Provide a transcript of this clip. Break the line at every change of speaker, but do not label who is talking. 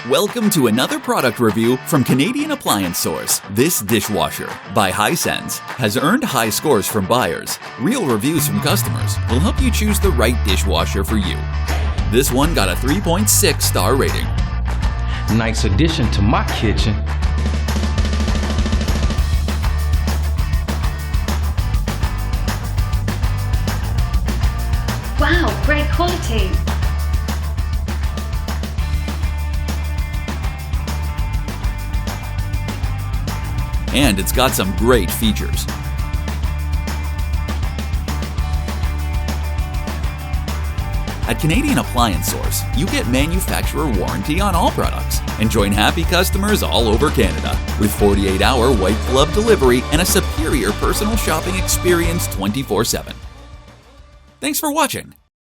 Welcome to another product review from Canadian Appliance Source. This dishwasher, by Hisense, has earned high scores from buyers. Real reviews from customers will help you choose the right dishwasher for you. This one got a 3.6 star rating.
Nice addition to my kitchen.
Wow, great quality!
And it's got some great features. At Canadian Appliance Source, you get manufacturer warranty on all products and join happy customers all over Canada with 48-hour white glove delivery and a superior personal shopping experience 24/7. Thanks for watching.